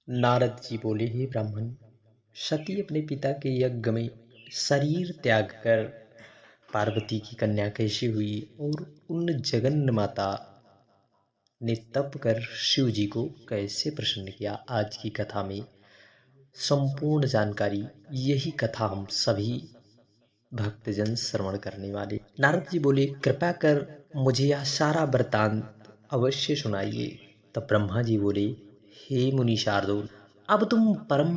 नारद जी बोले, हे ब्राह्मण, सती अपने पिता के यज्ञ में शरीर त्याग कर पार्वती की कन्या कैसे हुई और उन जगन्न माता ने तप कर शिव जी को कैसे प्रसन्न किया। आज की कथा में संपूर्ण जानकारी, यही कथा हम सभी भक्तजन श्रवण करने वाले। नारद जी बोले, कृपा कर मुझे यह सारा वृतांत अवश्य सुनाइए। तब ब्रह्मा जी बोले, हे मुनि शार्दूल, अब तुम परम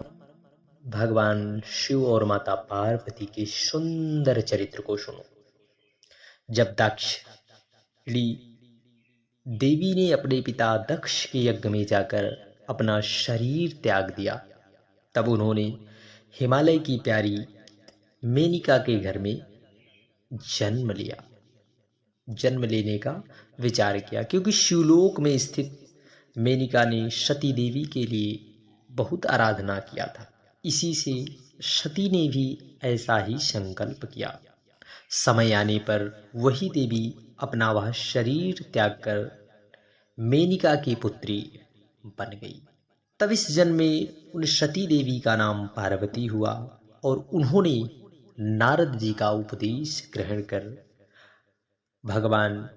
भगवान शिव और माता पार्वती के सुंदर चरित्र को सुनो। जब दाक्षिणी देवी ने अपने पिता दक्ष के यज्ञ में जाकर अपना शरीर त्याग दिया, तब उन्होंने हिमालय की प्यारी मेनिका के घर में जन्म लिया। जन्म लेने का विचार किया, क्योंकि शिवलोक में स्थित मेनिका ने सती देवी के लिए बहुत आराधना किया था। इसी से सती ने भी ऐसा ही संकल्प किया। समय आने पर वही देवी अपना वह शरीर त्याग कर मेनिका की पुत्री बन गई। तब इस जन्म में उन सती देवी का नाम पार्वती हुआ और उन्होंने नारद जी का उपदेश ग्रहण कर भगवान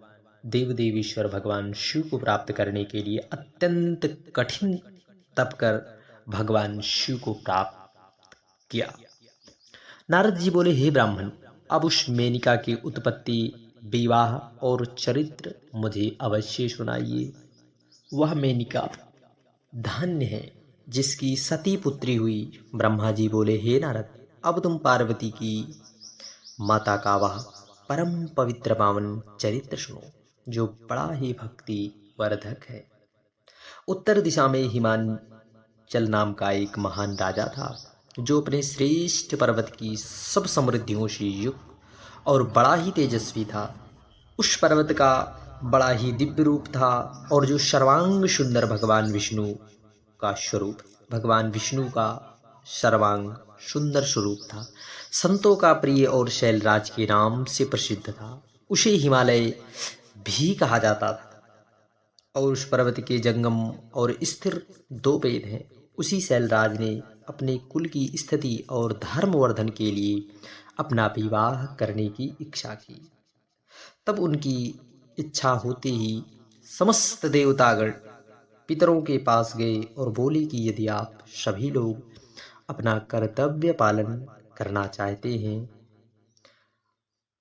देवदेवीश्वर भगवान शिव को प्राप्त करने के लिए अत्यंत कठिन तप कर भगवान शिव को प्राप्त किया। नारद जी बोले, हे ब्राह्मण, अब उस मेनिका की उत्पत्ति, विवाह और चरित्र मुझे अवश्य सुनाइए। वह मेनिका धन्य है जिसकी सती पुत्री हुई। ब्रह्मा जी बोले, हे नारद, अब तुम पार्वती की माता का वह परम पवित्र पावन चरित्र सुनो, जो बड़ा ही भक्ति वर्धक है। उत्तर दिशा में हिमांचल नाम का एक महान राजा था, जो अपने श्रेष्ठ पर्वत की सब समृद्धियों से युक्त और बड़ा ही तेजस्वी था। उस पर्वत का बड़ा ही दिव्य रूप था और जो सर्वांग सुंदर भगवान विष्णु का स्वरूप, भगवान विष्णु का सर्वांग सुंदर स्वरूप था। संतों का प्रिय और शैलराज के नाम से प्रसिद्ध था। उसे हिमालय भी कहा जाता था और उस पर्वत के जंगम और स्थिर दो वेद हैं। उसी शैलराज ने अपने कुल की स्थिति और धर्मवर्धन के लिए अपना विवाह करने की इच्छा की। तब उनकी इच्छा होते ही समस्त देवतागण पितरों के पास गए और बोले कि यदि आप सभी लोग अपना कर्तव्य पालन करना चाहते हैं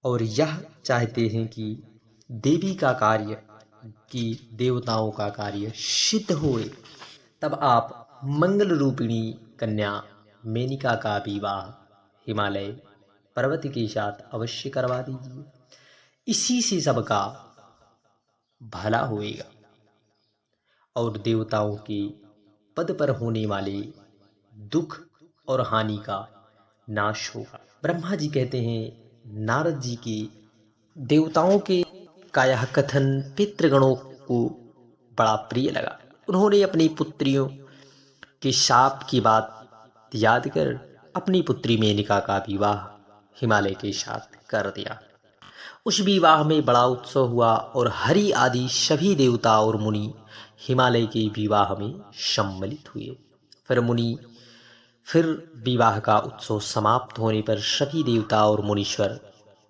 और यह चाहते हैं कि देवी का कार्य, कि देवताओं का कार्य सिद्ध होए, तब आप मंगल रूपिणी कन्या मेनिका का विवाह हिमालय पर्वत के साथ अवश्य करवा दीजिए। इसी से सबका भला होएगा और देवताओं के पद पर होने वाले दुख और हानि का नाश होगा। ब्रह्मा जी कहते हैं, नारद जी के देवताओं के का यह कथन पितृगणों को बड़ा प्रिय लगा। उन्होंने अपनी पुत्रियों के शाप की बात याद कर अपनी पुत्री मेनका का विवाह हिमालय के साथ कर दिया। उस विवाह में बड़ा उत्सव हुआ और हरि आदि सभी देवता और मुनि हिमालय के विवाह में सम्मिलित हुए। फिर विवाह का उत्सव समाप्त होने पर सभी देवता और मुनीश्वर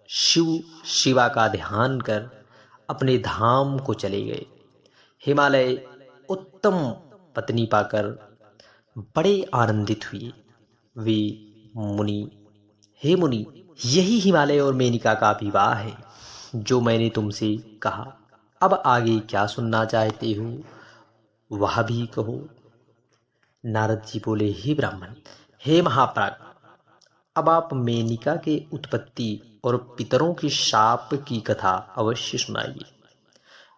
शिवा का ध्यान कर अपने धाम को चले गए। हिमालय उत्तम पत्नी पाकर बड़े आनंदित हुए। वे मुनि, हे मुनि, यही हिमालय और मेनिका का विवाह है जो मैंने तुमसे कहा। अब आगे क्या सुनना चाहते हो वह भी कहो। नारद जी बोले, हे ब्राह्मण, हे महाप्राग, अब आप मेनिका के उत्पत्ति और पितरों के शाप की कथा अवश्य सुनाइए।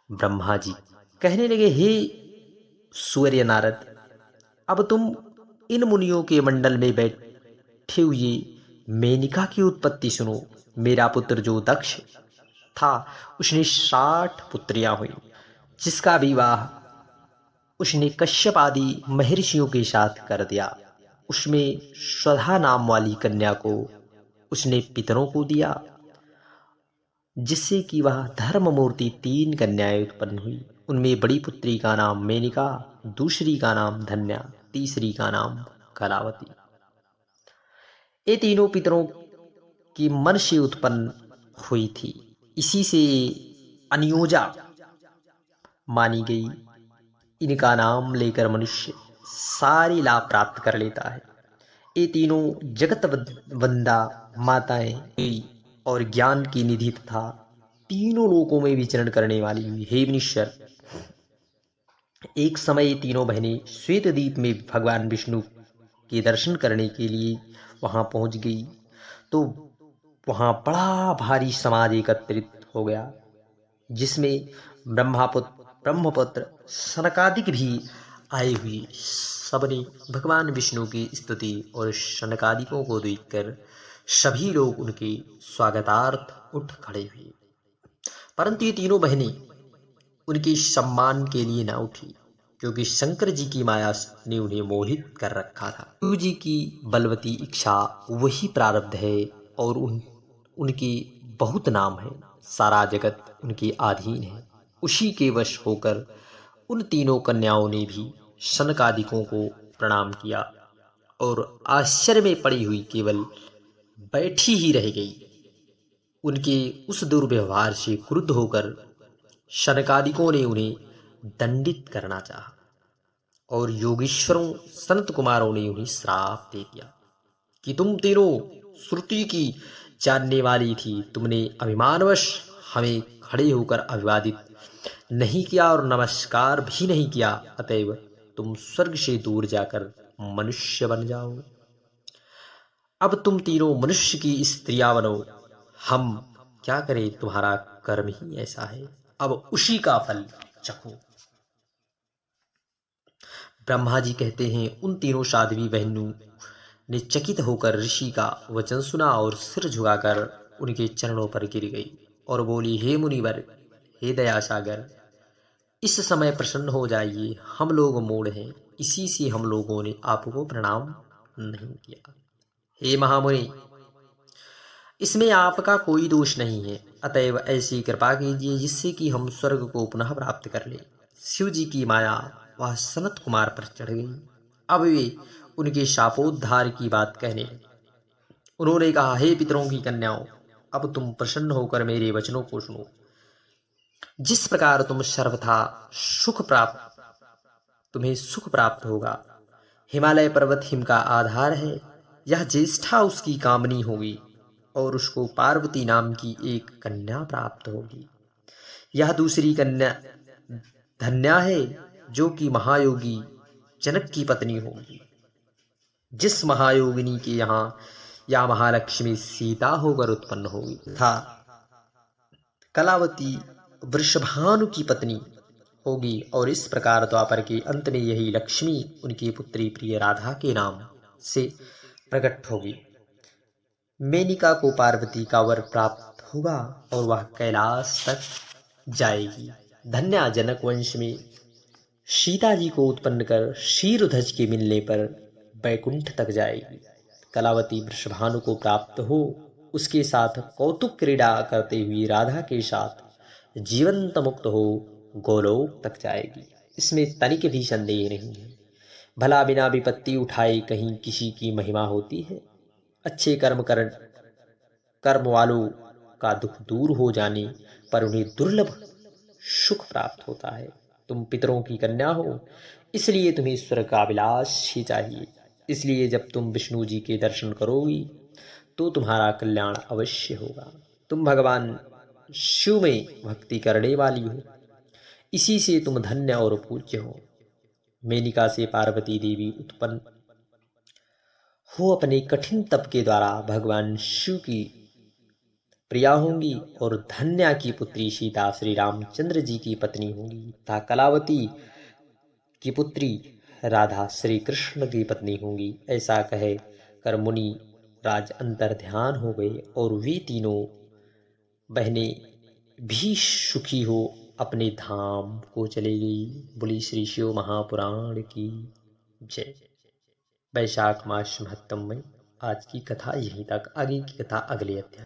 ब्रह्मा जी कहने लगे, हे सूर्य नारद, अब तुम इन मुनियों के मंडल में बैठे हुए मेनिका की उत्पत्ति सुनो। मेरा पुत्र जो दक्ष था, उसने 60 पुत्रियां हुई, जिसका विवाह उसने कश्यप आदि महर्षियों के साथ कर दिया। उसमें स्वधा नाम वाली कन्या को उसने पितरों को दिया, जिससे कि वह धर्म मूर्ति 3 कन्याएं उत्पन्न हुई। उनमें बड़ी पुत्री का नाम मेनिका, दूसरी का नाम धन्या तीसरी का नाम कलावती। ये तीनों पितरों की मन से उत्पन्न हुई थी, इसी से अनियोजा मानी गई। इनका नाम लेकर मनुष्य सारी लाभ प्राप्त कर लेता है। ये तीनों जगत वंदा माताएं हुई और ज्ञान की निधि तथा तीनों लोकों में विचरण करने वाली हुई। हे मुनीश्वर, एक समय ये तीनों बहनें श्वेतद्वीप में भगवान विष्णु के दर्शन करने के लिए वहां पहुंच गई, तो वहां बड़ा भारी समाज एकत्रित हो गया, जिसमें ब्रह्मपुत्र सनकादिक भी आए हुए। सबने भगवान विष्णु की स्तुति और सनकादिकों को देखकर सभी लोग उनके स्वागतार्थ उठ खड़े हुए, परंतु ये तीनों बहनें उनके सम्मान के लिए न उठी, क्योंकि शंकर जी की माया ने उन्हें मोहित कर रखा था। शिव जी की बलवती इच्छा वही प्रारब्ध है और उनके बहुत नाम है। सारा जगत उनके अधीन है। उसी के वश होकर उन तीनों कन्याओं ने भी सनकादिकों को प्रणाम किया और आश्चर्य में पड़ी हुई केवल बैठी ही रह गई। उनके उस दुर्व्यवहार से क्रुद्ध होकर सनकादिकों ने उन्हें दंडित करना चाहा और योगीश्वरों संत कुमारों ने उन्हें श्राप दे दिया कि तुम तीनों श्रुति की जानने वाली थी, तुमने अभिमानवश हमें खड़े होकर अभिवादित नहीं किया और नमस्कार भी नहीं किया, अतएव तुम स्वर्ग से दूर जाकर मनुष्य बन जाओ। अब तुम तीनों मनुष्य की स्त्रियां बनो। हम क्या करें, तुम्हारा कर्म ही ऐसा है, अब उसी का फल चखो। ब्रह्मा जी कहते हैं, उन तीनों साध्वी बहनों ने चकित होकर ऋषि का वचन सुना और सिर झुकाकर उनके चरणों पर गिर गई और बोली, हे मुनिवर, हे दया सागर, इस समय प्रसन्न हो जाइए, हम लोग मूढ़ हैं, इसी से हम लोगों ने आपको प्रणाम नहीं किया। हे महामुनि, इसमें आपका कोई दोष नहीं है, अतएव ऐसी कृपा कीजिए जिससे कि हम स्वर्ग को पुनः प्राप्त कर ले। शिव जी की माया वह सनत कुमार पर चढ़ गई। अब वे उनके शापोद्धार की बात कहने लगे। उन्होंने कहा, हे पितरों की कन्याओं, अब तुम प्रसन्न होकर मेरे वचनों को सुनो। जिस प्रकार तुम्हें सुख प्राप्त होगा। हिमालय पर्वत हिम का आधार है, यह ज्येष्ठा उसकी कामनी होगी और उसको पार्वती नाम की एक कन्या प्राप्त होगी। यह दूसरी कन्या धन्या है, जो कि महायोगी जनक की पत्नी होगी। जिस महायोगिनी के यहाँ या महालक्ष्मी सीता होकर उत्पन्न होगी था कलावती वृषभानु की पत्नी होगी, और इस प्रकार द्वापर के अंत में यही लक्ष्मी उनकी पुत्री प्रिय राधा के नाम से प्रकट होगी। मेनिका को पार्वती का वर प्राप्त होगा और वह कैलाश तक जाएगी। धन्या जनक वंश में सीता जी को उत्पन्न कर क्षीरध्वज के मिलने पर बैकुंठ तक जाएगी। कलावती वृषभानु को प्राप्त हो, उसके साथ कौतुक क्रीड़ा करते हुए राधा के साथ जीवंत मुक्त हो गोलोक तक जाएगी। इसमें तनिक भी संदेह नहीं है। भला बिना विपत्ति उठाए कहीं किसी की महिमा होती है? अच्छे कर्म वालों का दुख दूर हो जाने पर उन्हें दुर्लभ सुख प्राप्त होता है। तुम पितरों की कन्या हो, इसलिए तुम्हें ईश्वर का अभिलाष ही चाहिए। इसलिए जब तुम विष्णु जी के दर्शन करोगी तो तुम्हारा कल्याण अवश्य होगा। तुम भगवान शिव में भक्ति करने वाली हो, इसी से तुम धन्य और पूज्य हो। मेनिका से पार्वती देवी उत्पन्न हो अपने कठिन तप के द्वारा भगवान शिव की प्रिया होंगी और धन्या की पुत्री सीता श्री रामचंद्र जी की पत्नी होंगी तथा कलावती की पुत्री राधा श्री कृष्ण की पत्नी होंगी। ऐसा कहे कर मुनि राज अंतर ध्यान हो गए और वे तीनों बहनें भी सुखी हो अपने धाम को चले गई। बोली श्री शिव महापुराण की जय। वैशाख मास महत्तम में आज की कथा यहीं तक, आगे की कथा अगले अध्याय।